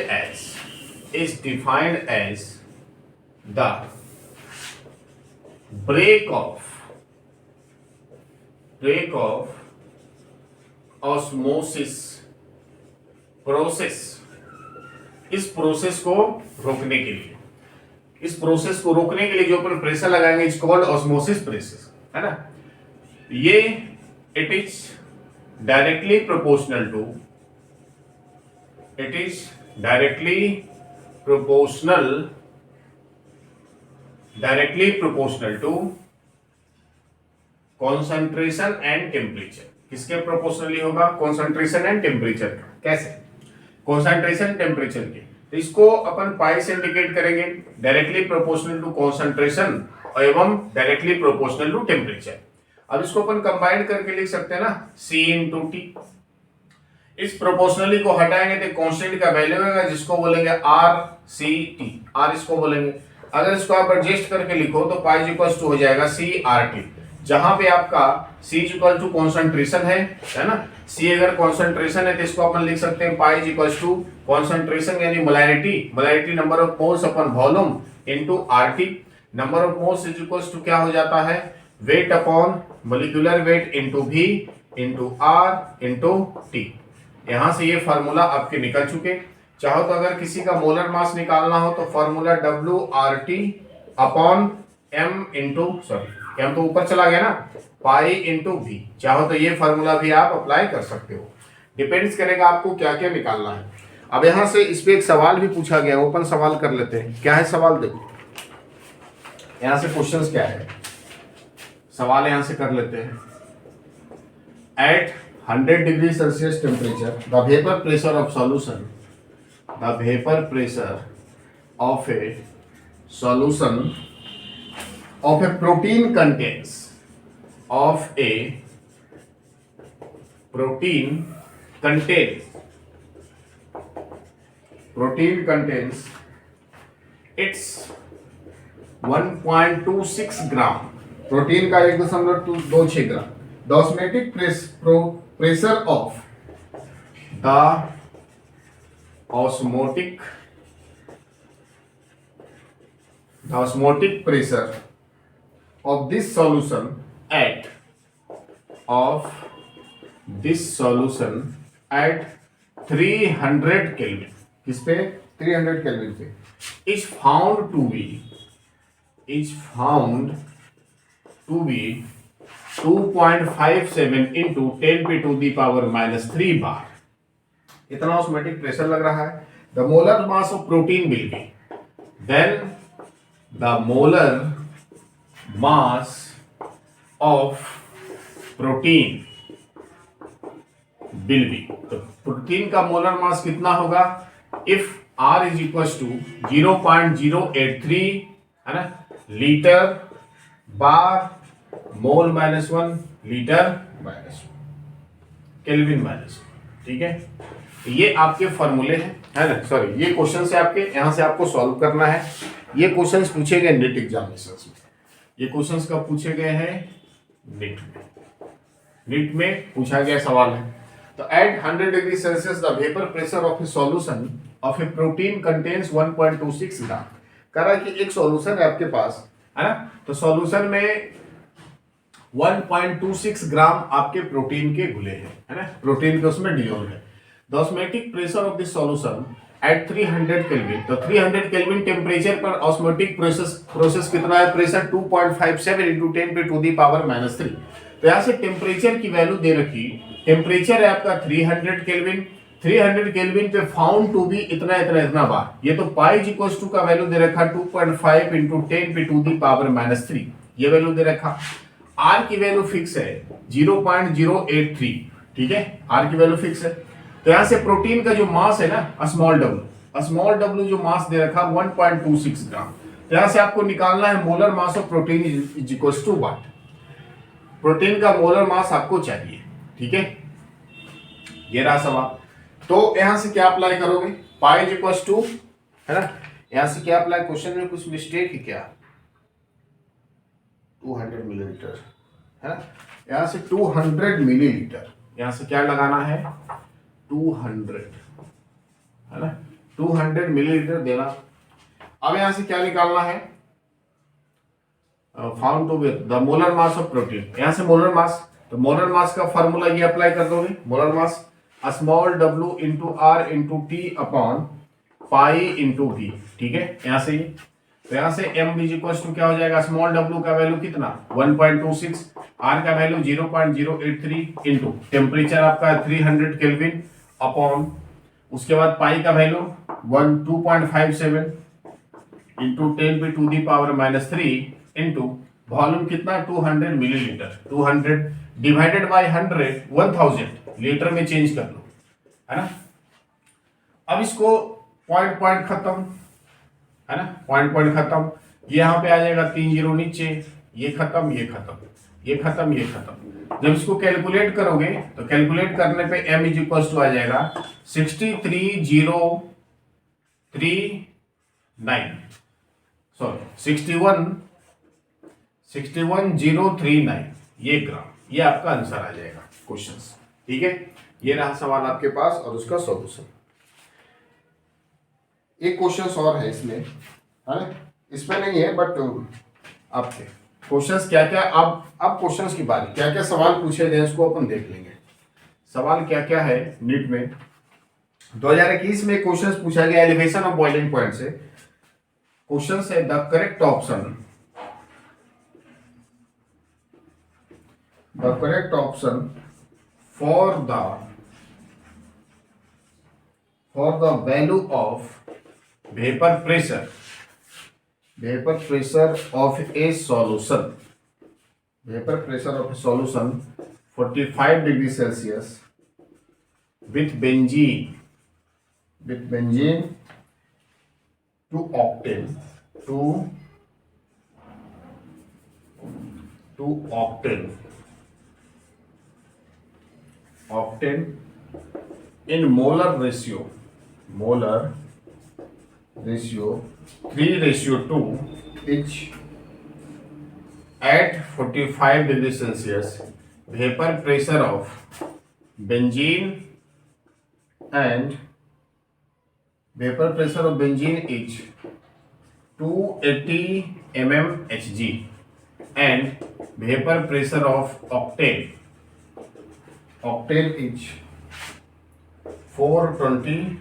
[SPEAKER 1] as the break of osmosis process। इस प्रोसेस को रोकने के लिए, जो अपन प्रेशर लगाएंगे इज कॉल्ड ऑस्मोसिस प्रेशर, है ना। ये it is directly proportional to concentration and temperature. किसके प्रोपोर्शनली होगा, कॉन्सेंट्रेशन एंड टेम्परेचर। कैसे, कॉन्सेंट्रेशन टेम्परेचर के, तो इसको अपन पाई से इंडिकेट करेंगे, डायरेक्टली प्रोपोर्शनल टू कॉन्सेंट्रेशन एवं डायरेक्टली प्रोपोर्शनल टू टेम्परेचर। अब इसको अपन कंबाइन करके लिख सकते हैं ना, C इंटू टी। इस प्रोपोर्शनली को हटाएंगे तो कांस्टेंट का वैल्यू होगा जिसको बोलेंगे आर सी टी, आर इसको बोलेंगे। अगर इसको आप एडजस्ट करके लिखो तो पाई इक्वल टू हो जाएगा सी आर टी, जहां पे आपका C इक्वल टू कॉन्सेंट्रेशन है ना। C अगर कॉन्सेंट्रेशन है तो इसको अपन लिख सकते हैं पाई इक्वल टू कॉन्सेंट्रेशन यानी मोलैरिटी नंबर ऑफ मोल्स अपन volume into RT. Number of moles is equal to क्या हो जाता है, weight upon molecular weight into V into R into T. यहां से ये फार्मूला आपके निकल चुके। चाहो तो अगर किसी का मोलर मास निकालना हो तो formula WRT upon M into M तो ऊपर चला गया ना, पाई इंटू V। चाहो तो ये फार्मूला भी आप अप्लाई कर सकते हो, डिपेंड्स करेगा आपको क्या क्या निकालना है। अब यहां से इस पे एक सवाल भी पूछा गया, ओपन सवाल कर लेते हैं। क्या है सवाल, देखो यहां से क्वेश्चंस क्या है, सवाल यहां से कर लेते हैं। At 100 degree Celsius temperature the vapour pressure of solution, of a protein contains its 1.26 gram, protein का 1.26 gram. The osmotic pressure of this solution at 300 Kelvin, किस पे, 300 केल्विन पे, is found to be 2.57 into 10⁻³ बार। इतना osmotic pressure लग रहा है। The molar mass of protein will be, then the molar mass of protein will be, तो protein का molar mass कितना होगा, if R is equal to 0.083, है ना, litre bar mole -1 litre -1 kelvin -1। ठीक है, ये आपके फॉर्मूले हैं, है ना, सॉरी ये क्वेश्चन से आपके यहां से आपको सॉल्व करना है। ये क्वेश्चंस पूछे गए नीट एग्जामिनेशंस में, ये क्वेश्चंस कब पूछे गए हैं, नीट में पूछा गया सवाल है। तो at 100 degree Celsius the vapour pressure of a solution of a protein contains 1.26 gram. कह रहा है कि एक सॉल्यूशन है आपके पास, है ना, तो सॉल्यूशन में 1.26 ग्राम आपके प्रोटीन के घुले हैं, है ना, प्रोटीन के उसमें डिजोल्व है। The osmotic pressure of this solution at 300 kelvin, तो 300 केल्विन टेम्परेचर पर ऑस्मोटिक प्रोसेस कितना है, प्रेशर 2.57 into 10⁻³ तो यहां से टेम्परेचर की वैल्यू दे रखी, टेम्परेचर है आपका 300 केल्विन, 300 केल्विन पे फाउंड टू बी इतना बार। ये तो पाई इक्वल टू का वैल्यू दे रखा 2.5 into 10⁻³ ये वैल्यू दे रखा। आर की वैल्यू फिक्स है 0.083, ठीक है, आर की वैल्यू फिक्स है। तो यहां से प्रोटीन का जो मास है ना स्मॉल डब्ल्यू जो मास दे रखा 1.26 ग्राम। तो यहां से आपको निकालना है molar mass of protein is equal to what, protein का मोलर मास आपको चाहिए। ठीक है, ये रहा सवाल। तो यहां से क्या अप्लाई करोगे, पाई इज इक्वल टू, है ना, यहां से क्या अप्लाई, क्वेश्चन में कुछ मिस्टेक है क्या, 200 मिलीलीटर है ना, यहां से 200 मिलीलीटर, यहां से क्या लगाना है 200, है ना, 200 मिलीलीटर देना। अब यहां से क्या निकालना है, found to with the molar mass of protein, यहां से मोलर मास, तो मोलर मास का फॉर्मूला ये अप्लाई कर दोगे, molar mass small w into R into T upon pi into V. ठीक है, यहां से तो यहां से m इज इक्वल टू क्या हो जाएगा, स्मॉल w का वैल्यू कितना 1.26, r का वैल्यू 0.083 इंटू टेम्परेचर आपका 300 केल्विन अपॉन, उसके बाद पाई का वैल्यू 2.57 इंटू 10⁻³ इंटू वॉल्यूम कितना 200 मिलीलीटर, 200 डिवाइडेड बाय 100 1000 लीटर में चेंज कर लो, है ना। अब इसको पॉइंट खत्म, है ना, पॉइंट खत्म, ये यहां पे आ जाएगा 3 जीरो नीचे, ये खत्म ये खत्म ये खत्म ये खत्म। जब इसको कैलकुलेट करोगे तो कैलकुलेट करने पे m इज इक्वल टू आ जाएगा 61039 ये ग्राम, ये आपका आंसर आ जाएगा क्वेश्चन। ठीक है, ये रहा सवाल आपके पास और उसका सॉल्यूशन। एक क्वेश्चन और है इसमें, है ना, इसमें नहीं है बट आपके क्वेश्चंस क्या क्या, अब क्वेश्चंस की बारी, क्या क्या सवाल पूछे गए इसको अपन देख लेंगे। सवाल क्या क्या है नीट में 2021 में क्वेश्चंस पूछा गया एलिवेशन ऑफ बॉइलिंग पॉइंट से। क्वेश्चंस है the correct option for the value of vapor pressure of a solution 45 degrees Celsius with benzene to octane in molar ratio 3:2 each at 45 degrees Celsius, vapor pressure of benzene is 280 mmHg and vapor pressure of octane is 420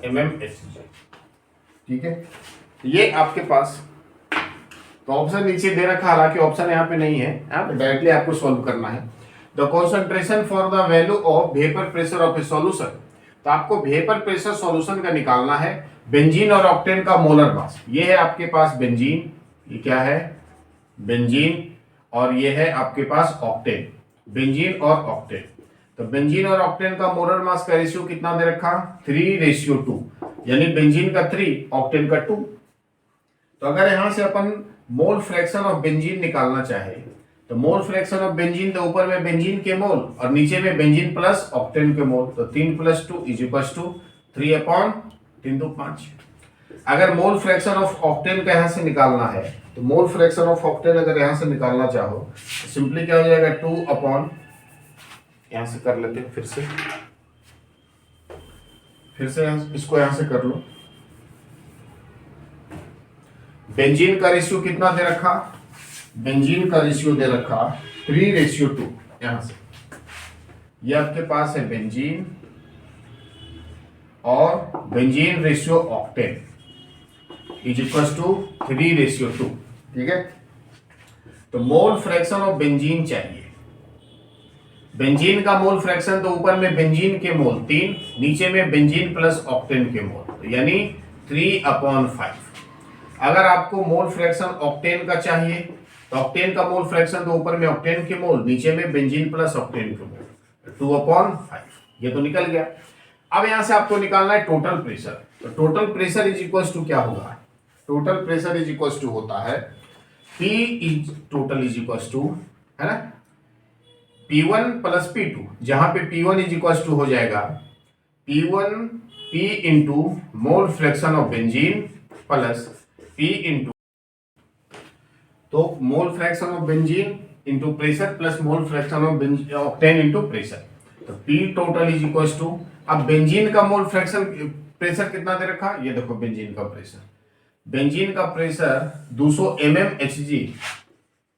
[SPEAKER 1] mmHg। ठीक है, ये आपके पास तो option नीचे दे रखा, हालांकि option यहाँ पे नहीं है, यहाँ पे डायरेक्टली आपको सॉल्व करना है। The concentration for the value of vapour pressure of a solution, तो आपको वेपर प्रेशर सॉल्यूशन का निकालना है, बेंजीन और ऑक्टेन का मोलर मास। ये है आपके पास बेंजीन, ये क्या है बेंजीन, और ये है आपके पास ऑक्टेन, बेंजीन और ऑक्टेन। तो बेंजीन और ऑक्टेन का मोलर मास का रेशियो कितना दे रखा 3:2, यानी बेंजीन का 3 ऑक्टेन का 2। तो अगर यहां से अपन मोल फ्रैक्शन ऑफ बेंजीन निकालना चाहे तो मोल फ्रैक्शन ऑफ बेंजीन, तो ऊपर में बेंजीन के मोल और नीचे में बेंजीन प्लस ऑक्टेन के मोल, तो 3 + 2 = 3/3 अगर मोल फ्रैक्शन ऑफ ऑक्टेन का यहां से निकालना है तो मोल फ्रैक्शन ऑफ ऑक्टेन अगर यहां से निकालना चाहो तो सिंपली क्या हो जाएगा 2/, यहां से कर लेते हैं, फिर से इसको यहां से कर लो। बेंजीन का रेशियो कितना दे रखा, बेंजीन का रेशियो दे रखा 3:2, यहां से ये आपके पास है बेंजीन और बेंजीन रेशियो ऑक्टेन = 3:2। ठीक है, तो मोल फ्रैक्शन ऑफ बेंजीन चाहिए। बेंजीन का मोल फ्रैक्शन, तो ऊपर में बेंजीन के मोल 3, नीचे में बेंजीन प्लस ऑक्टेन के मोल, तो यानी 3/5। अगर आपको मोल फ्रैक्शन ऑक्टेन का चाहिए तो ऑक्टेन का मोल फ्रैक्शन, तो ऊपर में ऑक्टेन के मोल, नीचे में बेंजीन प्लस ऑक्टेन के मोल, 2/5, ये तो निकल गया। अब यहां से आपको निकालना है टोटल प्रेशर। तो total pressure is equal to क्या होगा, total pressure is equal to होता है P is total is equal to, है ना, P1 प्लस P2, जहां पे P1 इज इक्वल टू हो जाएगा P1 P into mole fraction of benzene plus P into, तो mole fraction of benzene into pressure plus mole fraction of octane into pressure. तो P total is equal to, अब benzene का mole fraction pressure कितना दे रखा, ये देखो benzene का pressure, benzene का प्रेशर 200 mmHg,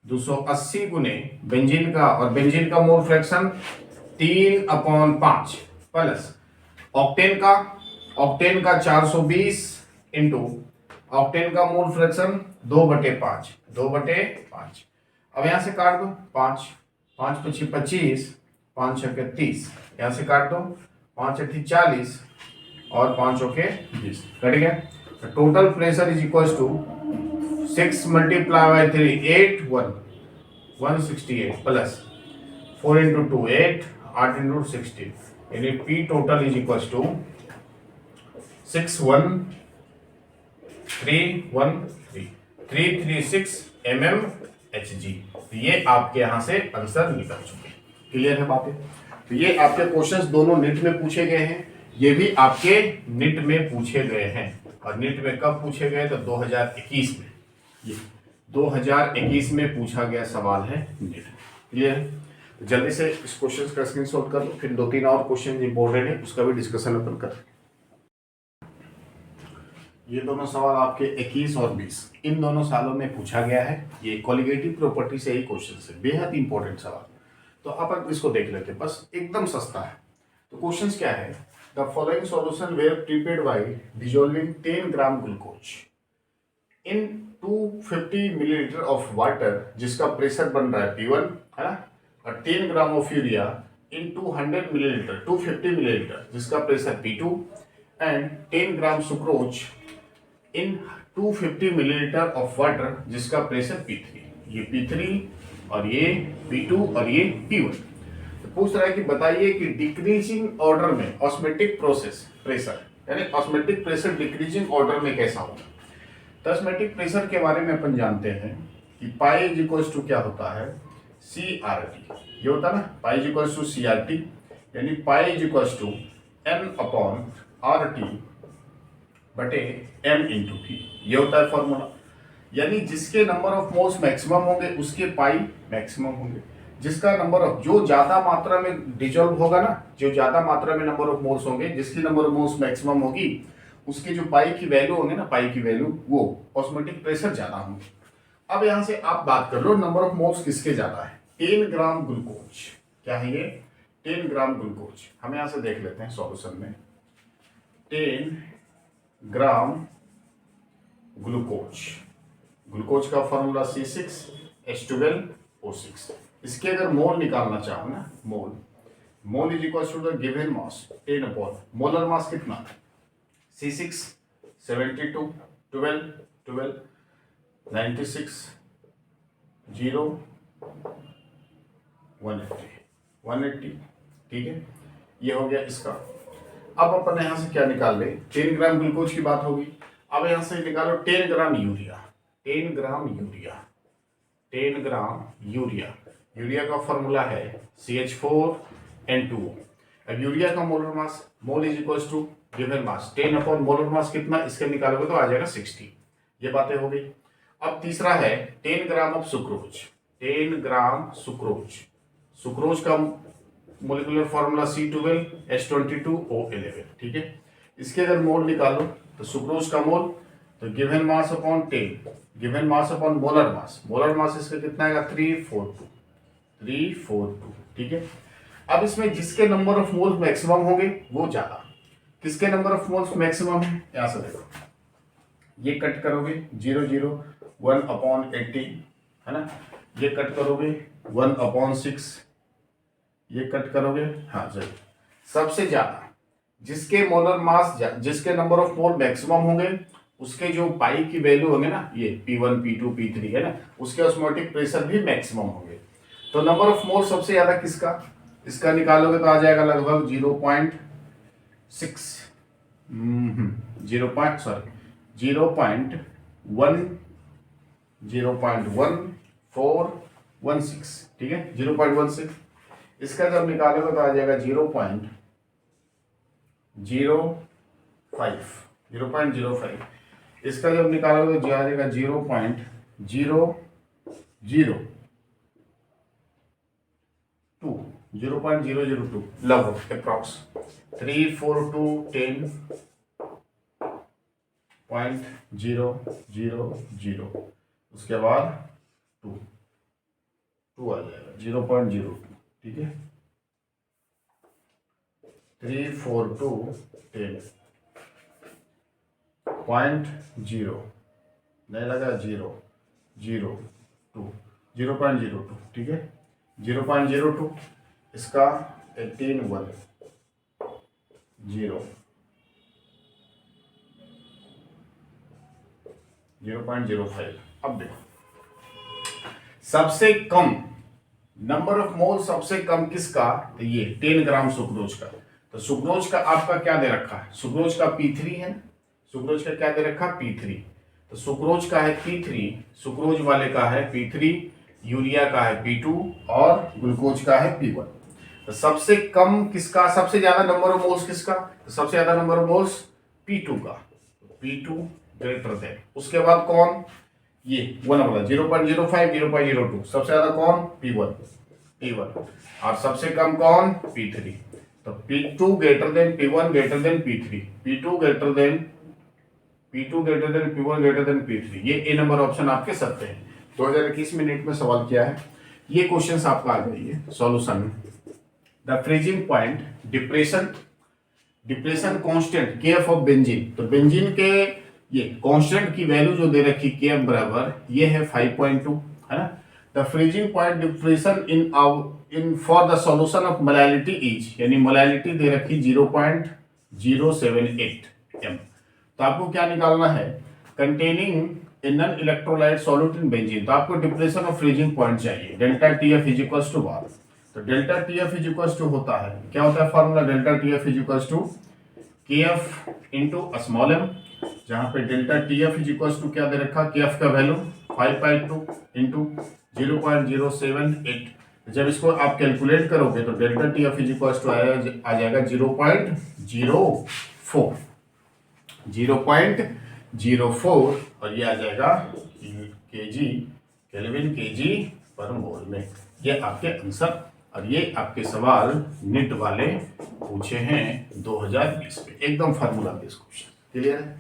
[SPEAKER 1] 280 गुने बेंजीन का, और बेंजीन का मोल फ्रैक्शन 3/5 प्लस ऑक्टेन का 420 इंटू ऑक्टेन का मोल फ्रैक्शन 2/5, 2/5। अब यहां से काट दो 5, 5 पची 25, 5 छके 30, यहां से काट दो 5 अठी 40 और 5 चौके 20, कट गया। Total pressure is equal to 6 multiply by 3 8 168 plus 4 into 2 8 8 into 16, यानी P total is equal to 336 mmHg। तो ये आपके यहां से आंसर निकल चुके हैं। क्लियर है बातें? तो ये आपके क्वेश्चंस दोनों निट में पूछे गए हैं, ये भी आपके निट में पूछे गए हैं। और निट में कब पूछे गए, तो 2021 में, ये 2021 में पूछा गया सवाल है निट। क्लियर है? तो जल्दी से इस क्वेश्चन का स्क्रीनशॉट कर लो, फिर 2-3 और क्वेश्चन इंपॉर्टेंट है उसका भी डिस्कशन अपन कर। ये दोनों सवाल आपके 21 और 20 इन दोनों सालों में पूछा गया है। ये कोलिगेटिव प्रॉपर्टी से ही क्वेश्चन है, बेहद इंपॉर्टेंट सवाल। तो अपन इसको देख लेते हैं, बस एकदम सस्ता है। तो क्वेश्चंस क्या है, the following solution were prepared by dissolving 10 gram glucose in 250 millilitre of water, जिसका प्रेशर बन रहा है P1, है ना, और 10 gram of urea in 200 millilitre 250 millilitre, जिसका प्रेशर P2, and 10 gram sucrose in 250 millilitre of water, जिसका प्रेशर P3। ये P3 और ये P2 और ये P1। तो पूछ रहा है कि बताइए कि डिक्रीजिंग ऑर्डर में ऑस्मेटिक प्रोसेस प्रेशर, यानी ऑस्मेटिक प्रेशर डिक्रीजिंग ऑर्डर में कैसा होगा। तो ऑस्मेटिक प्रेशर के बारे में अपन जानते हैं कि पाई इज इक्वल्स टू क्या होता है, CRT। ये होता है ना, pi is equals to CRT, यानी पाई इज इक्वल्स टू N/RT बटे M इंटू P। ये होता है फॉर्मूला, यानी जिसके नंबर ऑफ मोल्स मैक्सिमम होंगे उसके पाई मैक्सिमम होंगे। जिसका नंबर ऑफ, जो ज्यादा मात्रा में डिजॉल्व होगा ना, जो ज्यादा मात्रा में नंबर ऑफ मोल्स होंगे, जिसकी नंबर ऑफ मोल्स मैक्सिमम होगी, उसके जो पाई की वैल्यू होंगे ना, पाई की वैल्यू, वो ऑस्मोटिक प्रेशर ज्यादा होंगे। अब यहां से आप बात कर लो नंबर ऑफ मोल्स किसके ज्यादा है, 10 ग्राम ग्लूकोज। क्या है ये, 10 ग्राम ग्लूकोज। हम यहां से देख लेते हैं सॉल्यूशन में, 10 ग्राम ग्लूकोज, ग्लूकोज का फॉर्मूला C6H12O6। इसके अगर मोल निकालना चाहो ना, mole is equal to the given mass 10 upon molar mass कितना, C6 72 12 12 96 0 180, ठीक है, ये हो गया इसका। अब अपन यहां से क्या निकाल ले, 10 ग्राम ग्लूकोज की बात होगी। अब यहां से निकालो 10 gram urea, 10 gram urea, 10 gram urea. Urea का फॉर्मूला है CH4N2O। अब यूरिया का molar mass, mole is equal to given mass 10 upon molar mass कितना, इसके निकालोगे तो आ जाएगा 60। ये बातें हो गई। अब तीसरा है 10 gram of sucrose, 10 gram sucrose. Sucrose का मोलिकुलर फॉर्मूला C12H22O11, ठीक है। इसके अगर मोल निकालो तो सुक्रोज का मोल, तो given mass upon 10, given mass upon molar मास, मोलर मास इसका कितना आएगा 342, ठीक है। अब इसमें जिसके नंबर ऑफ मोल्स मैक्सिमम होंगे वो ज्यादा, किसके नंबर ऑफ मोल्स मैक्सिमम है, यहां से देखो, ये कट करोगे 0 0 1/80, है ना, ये कट करोगे 1/6, ये कट करोगे, हाँ जरूर। सबसे ज्यादा जिसके मोलर मास, जिसके नंबर ऑफ मोल मैक्सिमम होंगे, उसके जो पाई की वैल्यू होंगे ना, ये P1 P2 P3 है ना, उसके ऑस्मोटिक प्रेशर भी मैक्सिमम होंगे। तो नंबर ऑफ मोल सबसे ज्यादा किसका, इसका निकालोगे तो आ जाएगा लगभग 0.1416, ठीक है, 0.16। इसका जब निकालेगा तो आ जाएगा 0.05। इसका जब निकालोगे तो आ जाएगा 0.002 लगभग अप्रॉक्स 34210.000। उसके बाद 2 आ जाएगा 0.02, ठीक है, 34210.0 नहीं लगा 0.02, ठीक है, 0.02। इसका 1810 0.05। अब देखो सबसे कम नंबर ऑफ मोल सबसे कम किसका, तो ये 10 ग्राम सुक्रोज का। तो सुक्रोज का आपका क्या दे रखा है, सुक्रोज का P3 है, सुक्रोज का क्या दे रखा है P3। तो सुक्रोज का है P3, सुक्रोज वाले का है P3, यूरिया का है P2 और ग्लूकोज का है P1। तो सबसे कम किसका, सबसे ज्यादा नंबर ऑफ मोल्स किसका, तो सबसे ज्यादा नंबर ऑफ मोल्स P2 का, P2 ग्रेटर देन। उसके बाद कौन, ये वन वाला 0.05 0.02। सबसे ज्यादा कौन, P1 और सबसे कम कौन, P3। तो P2 greater than P1 greater than P3, P2 greater than P1 greater than P3। ये ए नंबर ऑप्शन आपके सकते हैं। 2021 में नीट में सवाल किया है, ये क्वेश्चन आपका आ जाइए solution. The freezing point depression constant KF of benzene. तो बेंजीन के ये कांस्टेंट की वैल्यू जो दे रखी केएफ बराबर ये है 5.2, है ना। The freezing point depression in for the solution of molality is, यानी मोलैलिटी दे रखी 0.078 m। तो आपको क्या निकालना है, containing a non electrolyte solute in benzene. तो आपको डिप्रेशन ऑफ फ्रीजिंग पॉइंट चाहिए। Delta TF is equals to what, तो delta TF is equals to होता है, क्या होता है formula, delta TF is equals to KF into small m, जहां पे delta TF is equals to क्या दे रखा, केएफ का वैल्यू 5.2 इनटू 0.078। जब इसको आप कैलकुलेट करोगे तो delta TF is equals to आ जाएगा 0.04 और ये आ जाएगा केजी केल्विन केजी पर मोल में। ये आपके आंसर, और ये आपके सवाल निट वाले पूछे हैं 2020 में, एकदम फार्मूला बेस्ड क्वेश्चन। क्लियर है।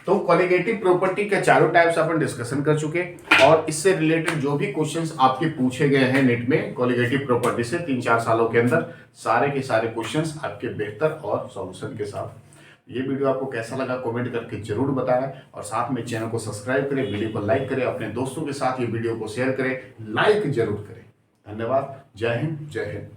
[SPEAKER 1] तो कॉलिगेटिव प्रॉपर्टी के चारों टाइप्स अपन डिस्कशन कर चुके, और इससे रिलेटेड जो भी क्वेश्चंस आपके पूछे गए हैं नेट में कॉलिगेटिव प्रॉपर्टी से 3-4 सालों के अंदर, सारे के सारे क्वेश्चंस आपके बेहतर और सॉल्यूशन के साथ। ये वीडियो आपको कैसा लगा कमेंट करके जरूर बताएं, और साथ में चैनल को सब्सक्राइब करें, वीडियो को लाइक करें, अपने दोस्तों के साथ ये वीडियो को शेयर करें, लाइक जरूर करें। धन्यवाद। जय हिंद, जय हिंद।